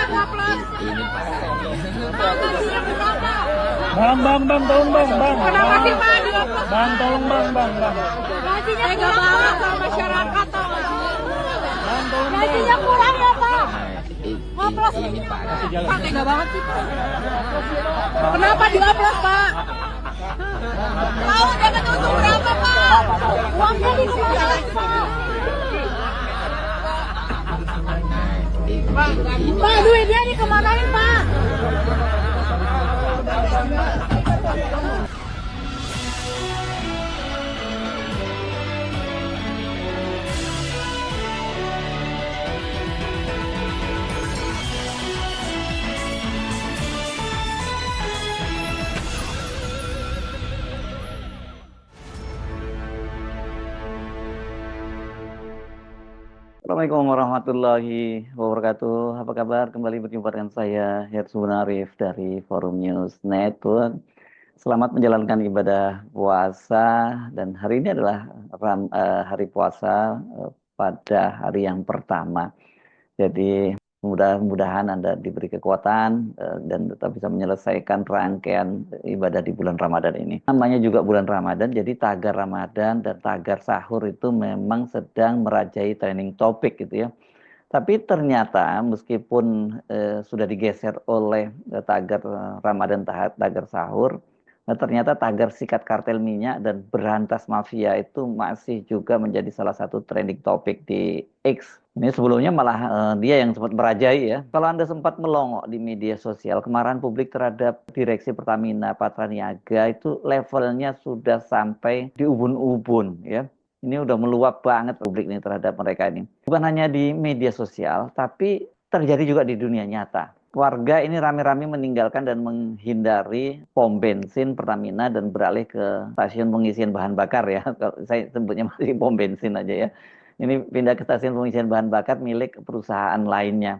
Ini Pak. Bang, tolong bang. Kenapa sih Pak? Bang, tolong bang. Gajinya kurang banget sama masyarakat tau nggak? Bang, tolong bang. Gajinya kurang ya Pak? Ini Pak. Pak tega banget sih Pak. Kenapa dioplos Pak? Tahu dapat untung berapa Pak? Uangnya dikemanain Pak? Pak duitnya dikemanain Pak? Assalamualaikum warahmatullahi wabarakatuh. Apa kabar? Kembali berjumpa dengan saya, Hersun Arif dari Forum News Network. Selamat menjalankan ibadah puasa, dan hari ini adalah hari puasa pada hari yang pertama. Jadi mudah-mudahan Anda diberi kekuatan dan tetap bisa menyelesaikan rangkaian ibadah di bulan Ramadan ini. Namanya juga bulan Ramadan, jadi tagar Ramadan dan tagar sahur itu memang sedang merajai trending topik gitu ya. Tapi ternyata meskipun sudah digeser oleh tagar Ramadan, tagar sahur, ternyata tagar sikat kartel minyak dan berantas mafia itu masih juga menjadi salah satu trending topik di X. Ini sebelumnya malah dia yang sempat merajai ya. Kalau Anda sempat melongok di media sosial, kemarahan publik terhadap Direksi Pertamina Patraniaga itu levelnya sudah sampai di ubun-ubun ya. Ini udah meluap banget publik ini terhadap mereka ini. Bukan hanya di media sosial, tapi terjadi juga di dunia nyata. Warga ini rame-rame meninggalkan dan menghindari pom bensin Pertamina dan beralih ke stasiun pengisian bahan bakar ya. Kalau saya sebutnya masih pom bensin aja ya. Ini pindah ke stasiun pengisian bahan bakar milik perusahaan lainnya.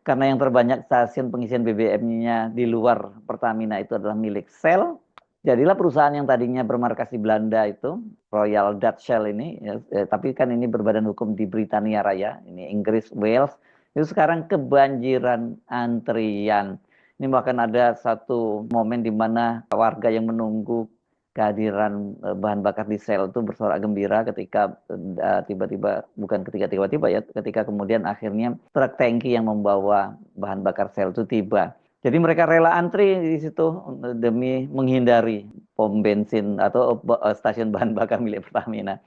Karena yang terbanyak stasiun pengisian BBM-nya di luar Pertamina itu adalah milik Shell, jadilah perusahaan yang tadinya bermarkas di Belanda itu, Royal Dutch Shell ini, ya, tapi kan ini berbadan hukum di Britania Raya, ini Inggris, Wales, itu sekarang kebanjiran antrian. Ini bahkan ada satu momen di mana warga yang menunggu kehadiran bahan bakar di Shell itu bersorak gembira ketika tiba-tiba, bukan ketika tiba-tiba ya, ketika kemudian akhirnya truk tangki yang membawa bahan bakar Shell itu tiba. Jadi mereka rela antri di situ demi menghindari pom bensin atau stasiun bahan bakar milik Pertamina.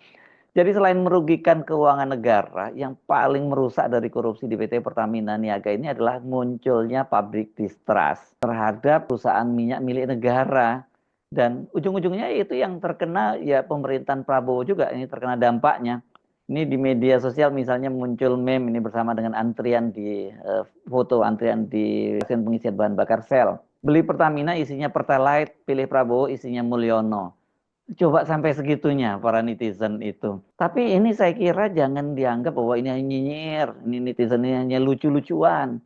Jadi selain merugikan keuangan negara, yang paling merusak dari korupsi di PT Pertamina Niaga ini adalah munculnya public distrust terhadap perusahaan minyak milik negara. Dan ujung-ujungnya itu yang terkena ya pemerintahan Prabowo juga, ini terkena dampaknya. Ini di media sosial misalnya muncul meme ini bersama dengan antrian di foto antrian di stasiun pengisian bahan bakar Shell. Beli Pertamina isinya Pertalite, pilih Prabowo isinya Mulyono. Coba sampai segitunya para netizen itu. Tapi ini saya kira jangan dianggap bahwa ini hanya nyinyir, ini netizen ini hanya lucu-lucuan.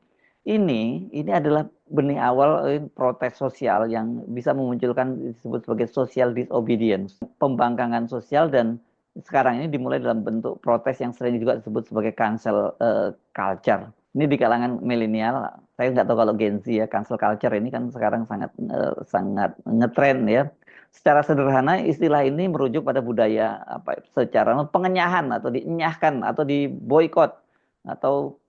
Ini adalah benih awal protes sosial yang bisa memunculkan disebut sebagai social disobedience, pembangkangan sosial, dan sekarang ini dimulai dalam bentuk protes yang sering juga disebut sebagai cancel culture. Ini di kalangan milenial, saya nggak tahu kalau Gen Z ya, cancel culture ini kan sekarang sangat ngetren ya. Secara sederhana istilah ini merujuk pada budaya secara pengenyahan atau dienyahkan atau diboikot atau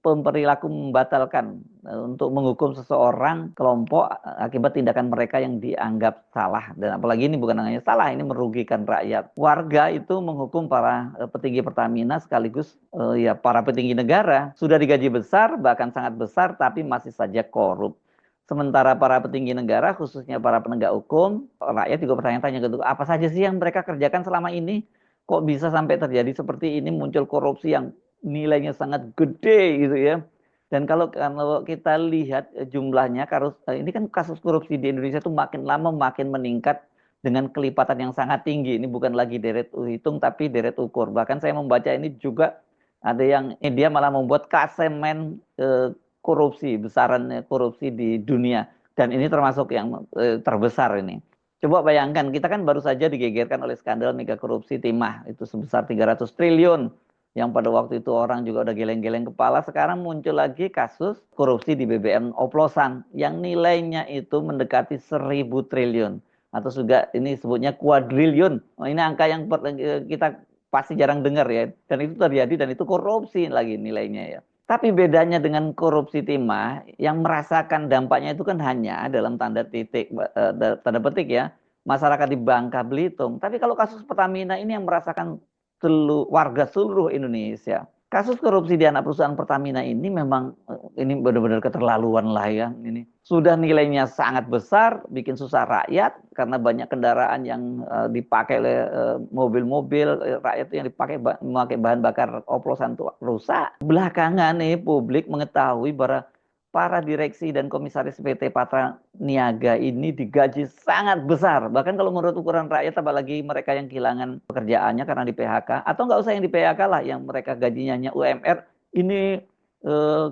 perilaku membatalkan untuk menghukum seseorang kelompok akibat tindakan mereka yang dianggap salah. Dan apalagi ini bukan hanya salah, ini merugikan rakyat. Warga itu menghukum para petinggi Pertamina sekaligus ya para petinggi negara, sudah digaji besar bahkan sangat besar tapi masih saja korup. Sementara para petinggi negara, khususnya para penegak hukum, rakyat juga bertanya-tanya gitu, apa saja sih yang mereka kerjakan selama ini? Kok bisa sampai terjadi seperti ini, muncul korupsi yang nilainya sangat gede gitu ya. Dan kalau kita lihat jumlahnya, ini kan kasus korupsi di Indonesia itu makin lama makin meningkat dengan kelipatan yang sangat tinggi. Ini bukan lagi deret hitung tapi deret ukur. Bahkan saya membaca ini juga ada yang dia malah membuat klasemen korupsi, besaran korupsi di dunia. Dan ini termasuk yang terbesar ini. Coba bayangkan, kita kan baru saja digegerkan oleh skandal mega korupsi timah, itu sebesar 300 triliun. yang pada waktu itu orang juga udah geleng-geleng kepala. Sekarang muncul lagi kasus korupsi di BBM oplosan yang nilainya itu mendekati 1.000 triliun atau juga ini sebutnya kuadriliun. Ini angka yang kita pasti jarang dengar ya, dan itu terjadi dan itu korupsi lagi nilainya ya. Tapi bedanya dengan korupsi timah, yang merasakan dampaknya itu kan hanya dalam tanda petik ya, masyarakat di Bangka Belitung. Tapi kalau kasus Pertamina ini yang merasakan warga seluruh Indonesia. Kasus korupsi di anak perusahaan Pertamina ini memang ini benar-benar keterlaluan lah ya. Ini sudah nilainya sangat besar, bikin susah rakyat karena banyak kendaraan yang dipakai oleh mobil-mobil rakyat yang memakai bahan bakar oplosan itu rusak. Belakangan nih publik mengetahui bahwa para direksi dan komisaris PT Patra Niaga ini digaji sangat besar. Bahkan kalau menurut ukuran rakyat, apalagi mereka yang kehilangan pekerjaannya karena di PHK, atau nggak usah yang di PHK lah, yang mereka gajinya hanya UMR, ini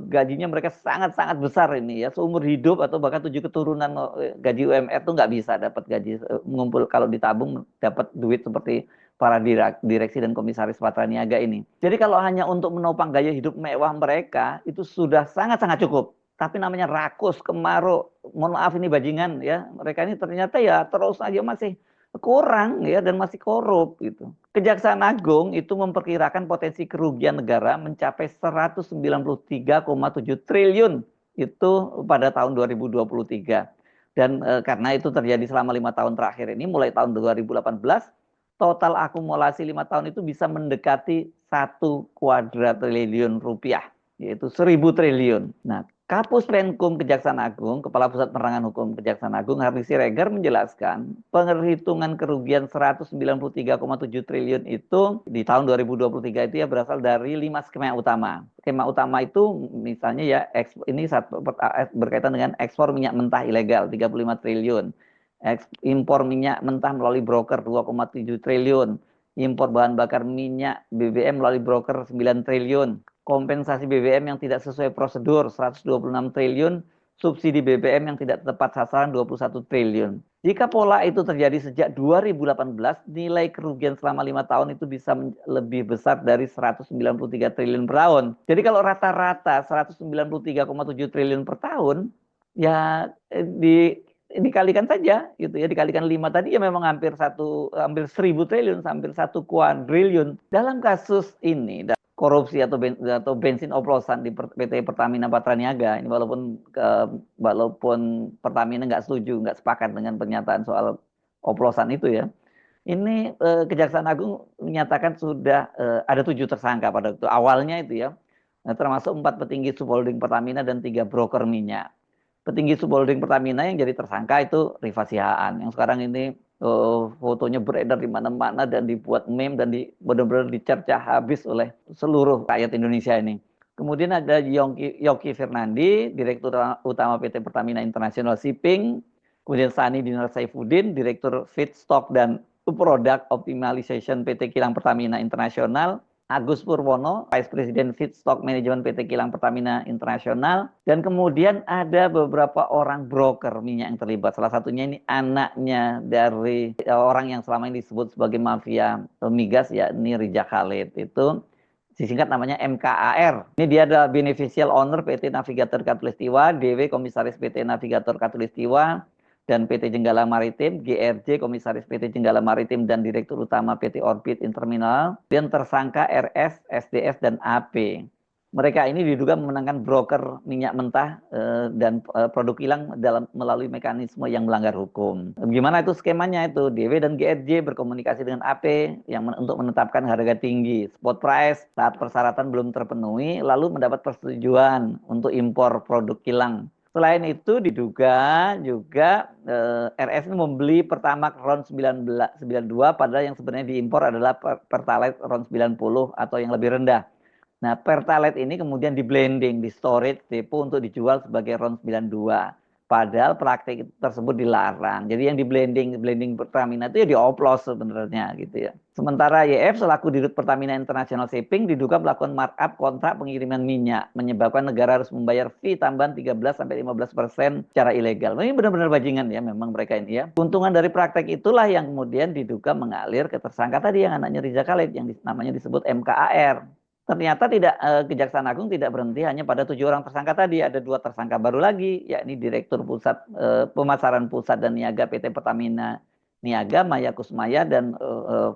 gajinya mereka sangat-sangat besar ini ya. Seumur hidup atau bahkan 7 keturunan gaji UMR tuh nggak bisa dapat gaji, mengumpul kalau ditabung dapat duit seperti para direksi dan komisaris Patra Niaga ini. Jadi kalau hanya untuk menopang gaya hidup mewah mereka, itu sudah sangat-sangat cukup. Tapi namanya rakus, kemaruk, mohon maaf ini bajingan ya. Mereka ini ternyata ya terus aja masih kurang ya dan masih korup gitu. Kejaksaan Agung itu memperkirakan potensi kerugian negara mencapai 193,7 triliun itu pada tahun 2023. Dan karena itu terjadi selama 5 tahun terakhir ini, mulai tahun 2018, total akumulasi 5 tahun itu bisa mendekati 1 kuadriliun rupiah, yaitu 1.000 triliun. Nah, Kapus Penkum Kejaksaan Agung, Kepala Pusat Penerangan Hukum Kejaksaan Agung, Hardy Siregar menjelaskan perhitungan kerugian 193,7 triliun itu di tahun 2023 itu ya berasal dari 5 skema utama. Skema utama itu misalnya ya ini berkaitan dengan ekspor minyak mentah ilegal 35 triliun. Impor minyak mentah melalui broker 2,7 triliun. Impor bahan bakar minyak BBM melalui broker 9 triliun. Kompensasi BBM yang tidak sesuai prosedur 126 triliun, subsidi BBM yang tidak tepat sasaran 21 triliun. Jika pola itu terjadi sejak 2018, nilai kerugian selama 5 tahun itu bisa lebih besar dari 193 triliun per tahun. Jadi kalau rata-rata 193,7 triliun per tahun, ya dikalikan saja gitu ya, dikalikan 5 tadi ya memang hampir 1.000 triliun, hampir 1 kuadriliun. Dalam kasus ini korupsi atau bensin oplosan di PT Pertamina Patra Niaga ini, walaupun Pertamina nggak setuju, nggak sepakat dengan pernyataan soal oplosan itu ya, ini Kejaksaan Agung menyatakan sudah ada 7 tersangka pada waktu awalnya itu ya, termasuk 4 petinggi subholding Pertamina dan 3 broker minyak. Petinggi subholding Pertamina yang jadi tersangka itu Rifa Sihaan, yang sekarang ini fotonya beredar di mana-mana dan dibuat meme dan benar-benar dicerca habis oleh seluruh rakyat Indonesia ini. Kemudian ada Yoki Fernandi, Direktur Utama PT Pertamina International Shipping. Kemudian Sani Dinar Saifuddin, Direktur Feedstock dan Product Optimization PT Kilang Pertamina International. Agus Purwono, Vice President Feedstock Management PT Kilang Pertamina International. Dan kemudian ada beberapa orang broker minyak yang terlibat. Salah satunya ini anaknya dari orang yang selama ini disebut sebagai mafia migas, yakni Rija Khalid. Itu disingkat namanya MKAR. Ini dia adalah beneficial owner PT Navigator Katulistiwa, DW Komisaris PT Navigator Katulistiwa, dan PT Jenggala Maritim, GRJ Komisaris PT Jenggala Maritim dan Direktur Utama PT Orbit Interminal, dan tersangka RS, SDS, dan AP. Mereka ini diduga memenangkan broker minyak mentah dan produk kilang melalui mekanisme yang melanggar hukum. Gimana itu skemanya itu? DW dan GRJ berkomunikasi dengan AP untuk menetapkan harga tinggi, spot price saat persyaratan belum terpenuhi, lalu mendapat persetujuan untuk impor produk kilang. Selain itu diduga juga RS ini membeli Pertamax RON 92 padahal yang sebenarnya diimpor adalah Pertalite RON 90 atau yang lebih rendah. Nah, Pertalite ini kemudian di blending, di storage depo untuk dijual sebagai RON 92. Padahal praktik tersebut dilarang. Jadi yang di blending Pertamina itu ya dioplos sebenarnya gitu ya. Sementara YF selaku Dirut Pertamina International Shipping diduga melakukan markup kontrak pengiriman minyak, menyebabkan negara harus membayar fee tambahan 13-15% secara ilegal. Ini benar-benar bajingan ya memang mereka ini ya. Keuntungan dari praktek itulah yang kemudian diduga mengalir ke tersangka tadi yang anaknya Rija Khalid yang namanya disebut MKAR. Ternyata tidak Kejaksaan Agung tidak berhenti hanya pada 7 orang tersangka tadi, ada 2 tersangka baru lagi, yakni Direktur Pusat Pemasaran Pusat dan Niaga PT Pertamina Niaga Maya Kusmaya dan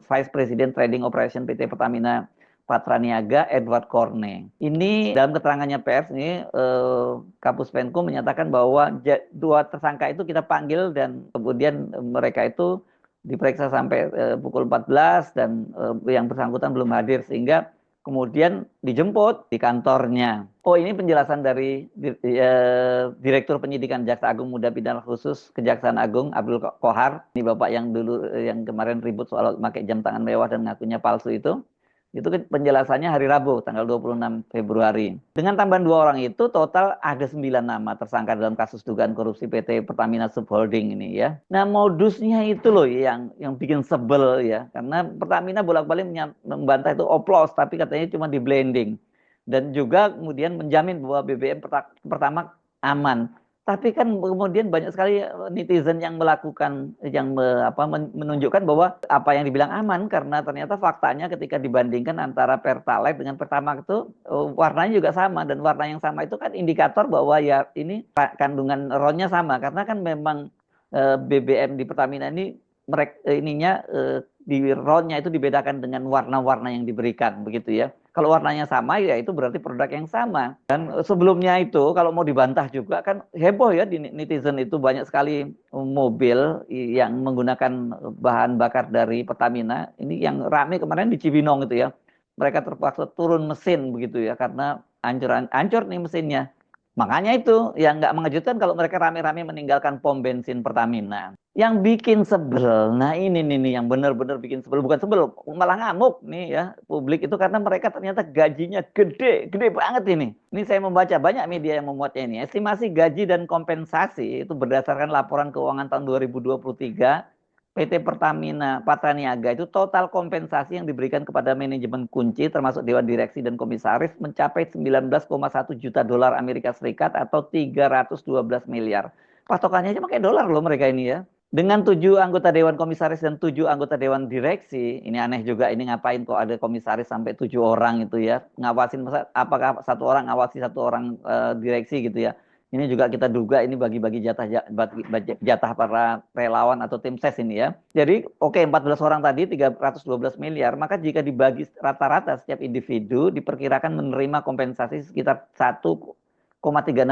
Vice President Trading Operation PT Pertamina Patra Niaga Edward Corne. Ini dalam keterangannya pers ini Kapus Penkum menyatakan bahwa 2 tersangka itu kita panggil dan kemudian mereka itu diperiksa sampai pukul 14 dan yang bersangkutan belum hadir sehingga kemudian dijemput di kantornya. Oh, ini penjelasan dari Direktur Penyidikan Jaksa Agung Muda Pidana Khusus Kejaksaan Agung Abdul Kohar. Ini Bapak yang dulu yang kemarin ribut soal pakai jam tangan mewah dan ngakunya palsu itu. Itu penjelasannya hari Rabu tanggal 26 Februari. Dengan tambahan 2 orang itu total ada 9 nama tersangka dalam kasus dugaan korupsi PT Pertamina Subholding ini ya. Nah, modusnya itu loh yang bikin sebel ya. Karena Pertamina bolak-balik membantah itu oplos tapi katanya cuma di blending. Dan juga kemudian menjamin bahwa BBM pertama aman. Tapi kan kemudian banyak sekali netizen yang melakukan, yang menunjukkan bahwa apa yang dibilang aman karena ternyata faktanya ketika dibandingkan antara Pertalite dengan Pertamax itu warnanya juga sama dan warna yang sama itu kan indikator bahwa ya ini kandungan RON-nya sama karena kan memang BBM di Pertamina ini di RON-nya itu dibedakan dengan warna-warna yang diberikan begitu ya. Kalau warnanya sama ya itu berarti produk yang sama. Dan sebelumnya itu kalau mau dibantah juga kan heboh ya di netizen itu banyak sekali mobil yang menggunakan bahan bakar dari Pertamina. Ini yang rame kemarin di Cibinong itu ya. Mereka terpaksa turun mesin begitu ya karena hancur nih mesinnya. Makanya itu yang nggak mengejutkan kalau mereka rame-rame meninggalkan pom bensin Pertamina. Yang bikin sebel, nah ini nih yang benar-benar bikin sebel, bukan sebel, malah ngamuk nih ya publik itu karena mereka ternyata gajinya gede banget ini. Ini saya membaca banyak media yang memuatnya ini. Estimasi gaji dan kompensasi itu berdasarkan laporan keuangan tahun 2023. PT Pertamina Patra Niaga itu total kompensasi yang diberikan kepada manajemen kunci termasuk dewan direksi dan komisaris mencapai 19,1 juta dolar Amerika Serikat atau 312 miliar. Patokannya aja pakai dolar loh mereka ini ya. Dengan 7 anggota dewan komisaris dan 7 anggota dewan direksi, ini aneh juga ini ngapain kok ada komisaris sampai 7 orang itu ya. Ngawasin apakah 1 orang ngawasi 1 orang direksi gitu ya. Ini juga kita duga ini bagi-bagi jatah para relawan atau tim ses ini ya. Jadi 14 orang tadi 312 miliar, maka jika dibagi rata-rata setiap individu diperkirakan menerima kompensasi sekitar 1,36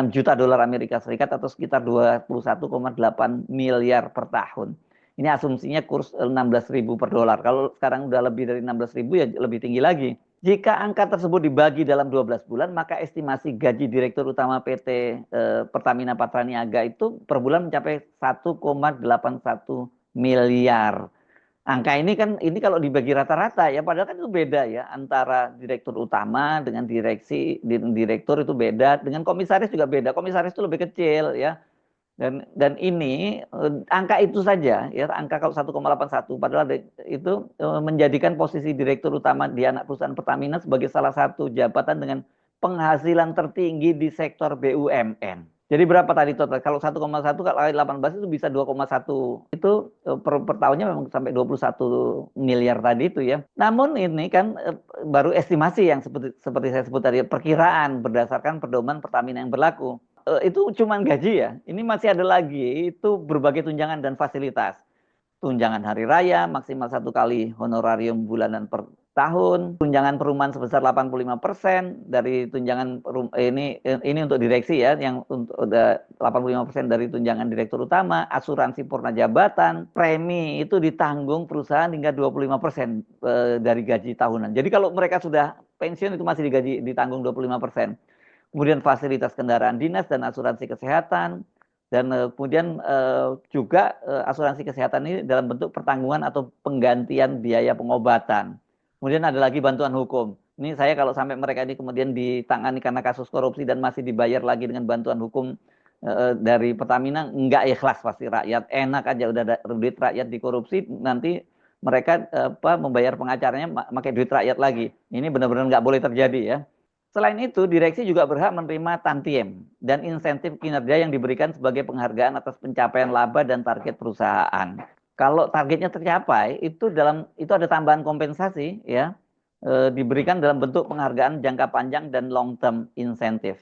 juta dolar Amerika Serikat atau sekitar 21,8 miliar per tahun. Ini asumsinya kurs 16.000 per dolar. Kalau sekarang udah lebih dari 16.000 ya lebih tinggi lagi. Jika angka tersebut dibagi dalam 12 bulan, maka estimasi gaji Direktur Utama PT Pertamina Patra Niaga itu per bulan mencapai 1,81 miliar. Angka ini kan kalau dibagi rata-rata ya, padahal kan itu beda ya antara Direktur Utama dengan direktur itu beda, dengan komisaris juga beda. Komisaris itu lebih kecil ya. Dan ini angka itu saja ya, angka kalau 1,81 padahal itu menjadikan posisi Direktur Utama di anak perusahaan Pertamina sebagai salah satu jabatan dengan penghasilan tertinggi di sektor BUMN. Jadi berapa tadi total? Kalau 1,1 kali 18 itu bisa 2,1. Itu per tahunnya memang sampai 21 miliar tadi itu ya. Namun ini kan baru estimasi yang seperti saya sebut tadi, perkiraan berdasarkan pedoman Pertamina yang berlaku. Itu cuma gaji ya. Ini masih ada lagi itu berbagai tunjangan dan fasilitas. Tunjangan hari raya maksimal 1 kali honorarium bulanan per tahun, tunjangan perumahan sebesar 85% dari tunjangan ini untuk direksi ya, yang untuk 85% dari tunjangan direktur utama, asuransi purna jabatan, premi itu ditanggung perusahaan hingga 25% dari gaji tahunan. Jadi kalau mereka sudah pensiun itu masih ditanggung 25%. Kemudian fasilitas kendaraan dinas dan asuransi kesehatan, dan kemudian juga asuransi kesehatan ini dalam bentuk pertanggungan atau penggantian biaya pengobatan. Kemudian ada lagi bantuan hukum. Ini saya kalau sampai mereka ini kemudian ditangani karena kasus korupsi dan masih dibayar lagi dengan bantuan hukum dari Pertamina, enggak ikhlas pasti rakyat. Enak aja udah ada duit rakyat dikorupsi, nanti mereka membayar pengacaranya pakai duit rakyat lagi. Ini benar-benar nggak boleh terjadi ya. Selain itu, direksi juga berhak menerima tantiem dan insentif kinerja yang diberikan sebagai penghargaan atas pencapaian laba dan target perusahaan. Kalau targetnya tercapai, itu ada tambahan kompensasi ya. diberikan dalam bentuk penghargaan jangka panjang dan long term insentif.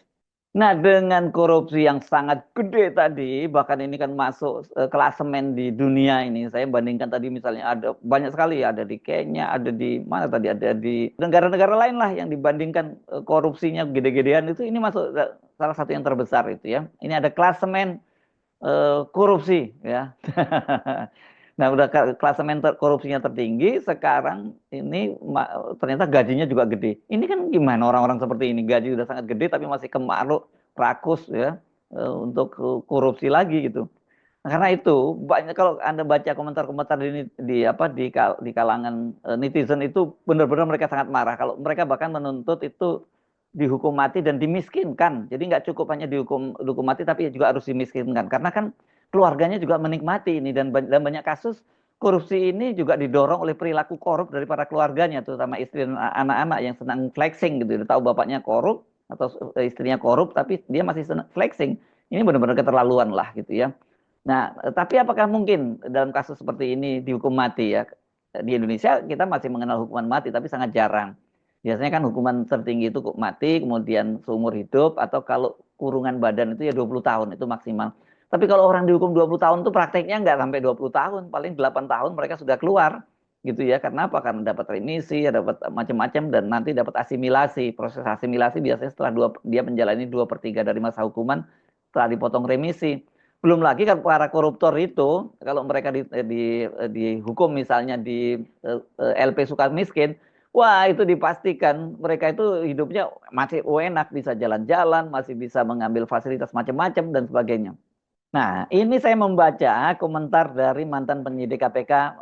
Nah, dengan korupsi yang sangat gede tadi, bahkan ini kan masuk klasemen di dunia ini. Saya bandingkan tadi misalnya ada banyak sekali, ada di Kenya, ada di mana tadi, ada di negara-negara lain lah yang dibandingkan korupsinya gede-gedean itu, ini masuk salah satu yang terbesar itu ya. Ini ada klasemen korupsi ya. Nah, udah klasemen korupsinya tertinggi, sekarang ini ternyata gajinya juga gede. Ini kan gimana orang-orang seperti ini, gaji udah sangat gede tapi masih kemaruk, rakus ya, untuk korupsi lagi gitu. Nah, karena itu banyak, kalau Anda baca komentar-komentar di kalangan netizen itu benar-benar mereka sangat marah. Kalau mereka bahkan menuntut itu dihukum mati dan dimiskinkan. Jadi nggak cukup hanya dihukum mati tapi juga harus dimiskinkan. Karena kan keluarganya juga menikmati ini, dan banyak kasus korupsi ini juga didorong oleh perilaku korup dari para keluarganya, terutama istri dan anak-anak yang senang flexing gitu. Tahu bapaknya korup atau istrinya korup tapi dia masih senang flexing. Ini benar-benar keterlaluan lah gitu ya. Nah, tapi apakah mungkin dalam kasus seperti ini dihukum mati ya? Di Indonesia kita masih mengenal hukuman mati tapi sangat jarang. Biasanya kan hukuman tertinggi itu mati, kemudian seumur hidup, atau kalau kurungan badan itu ya 20 tahun itu maksimal. Tapi kalau orang dihukum 20 tahun itu prakteknya nggak sampai 20 tahun, paling 8 tahun mereka sudah keluar gitu ya. Karena apa? Karena dapat remisi, dapat macam-macam, dan nanti dapat asimilasi. Proses asimilasi biasanya setelah dia menjalani 2/3 dari masa hukuman setelah dipotong remisi. Belum lagi kan para koruptor itu, kalau mereka dihukum misalnya di LP Sukamiskin, wah itu dipastikan mereka itu hidupnya masih enak, bisa jalan-jalan, masih bisa mengambil fasilitas macam-macam dan sebagainya. Nah, ini saya membaca komentar dari mantan penyidik KPK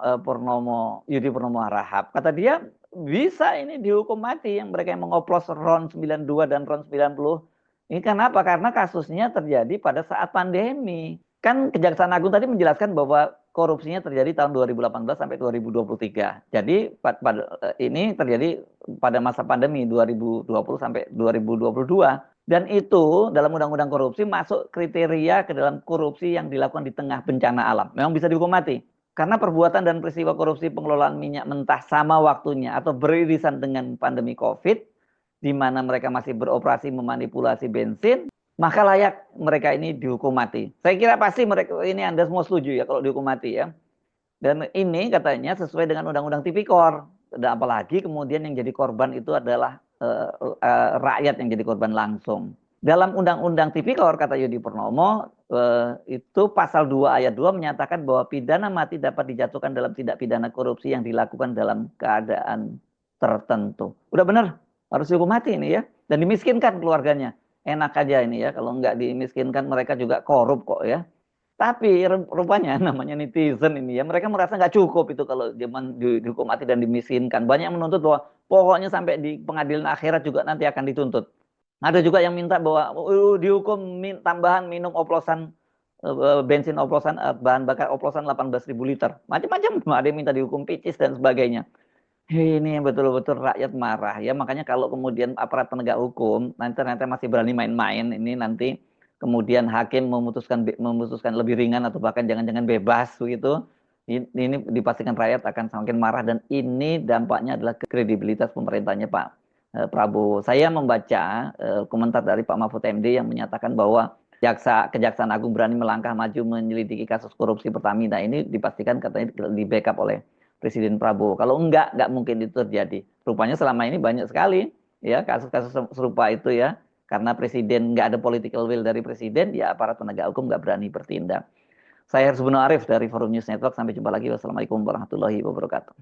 Yudi Purnomo Harahap. Kata dia, bisa ini dihukum mati yang mereka yang mengoplos RON 92 dan RON 90. Ini kenapa? Karena kasusnya terjadi pada saat pandemi. Kan Kejaksaan Agung tadi menjelaskan bahwa korupsinya terjadi tahun 2018 sampai 2023. Jadi ini terjadi pada masa pandemi 2020 sampai 2022. Dan itu dalam undang-undang korupsi masuk kriteria ke dalam korupsi yang dilakukan di tengah bencana alam. Memang bisa dihukum mati. Karena perbuatan dan peristiwa korupsi pengelolaan minyak mentah sama waktunya atau beririsan dengan pandemi COVID, di mana mereka masih beroperasi memanipulasi bensin, maka layak mereka ini dihukum mati. Saya kira pasti mereka ini Anda semua setuju ya kalau dihukum mati ya. Dan ini katanya sesuai dengan Undang-Undang Tipikor. Dan apalagi kemudian yang jadi korban itu adalah rakyat yang jadi korban langsung. Dalam Undang-Undang Tipikor, kata Yudi Purnomo, itu pasal 2 ayat 2 menyatakan bahwa pidana mati dapat dijatuhkan dalam tindak pidana korupsi yang dilakukan dalam keadaan tertentu. Udah benar, harus dihukum mati ini ya. Dan dimiskinkan keluarganya. Enak aja ini ya, kalau nggak dimiskinkan mereka juga korup kok ya. Tapi rupanya namanya netizen ini ya, mereka merasa nggak cukup itu kalau zaman dihukum mati dan dimiskinkan. Banyak menuntut bahwa pokoknya sampai di pengadilan akhirat juga nanti akan dituntut. Ada juga yang minta bahwa dihukum tambahan minum oplosan bensin oplosan bahan bakar oplosan 18.000 liter. Macam-macam, ada yang minta dihukum picis dan sebagainya. Ini betul-betul rakyat marah ya. Makanya kalau kemudian aparat penegak hukum nanti ternyata masih berani main-main, ini nanti kemudian hakim memutuskan lebih ringan atau bahkan jangan-jangan bebas begitu. Ini dipastikan rakyat akan semakin marah, dan ini dampaknya adalah kredibilitas pemerintahnya Pak Prabowo. Saya membaca komentar dari Pak Mahfud MD yang menyatakan bahwa Kejaksaan Agung berani melangkah maju menyelidiki kasus korupsi Pertamina. Ini dipastikan katanya di backup oleh Presiden Prabowo. Kalau nggak mungkin itu terjadi. Rupanya selama ini banyak sekali ya kasus-kasus serupa itu ya. Karena presiden nggak ada political will dari presiden, ya aparat penegak hukum nggak berani bertindak. Saya Hersubunur Arif dari Forum News Network. Sampai jumpa lagi. Wassalamualaikum warahmatullahi wabarakatuh.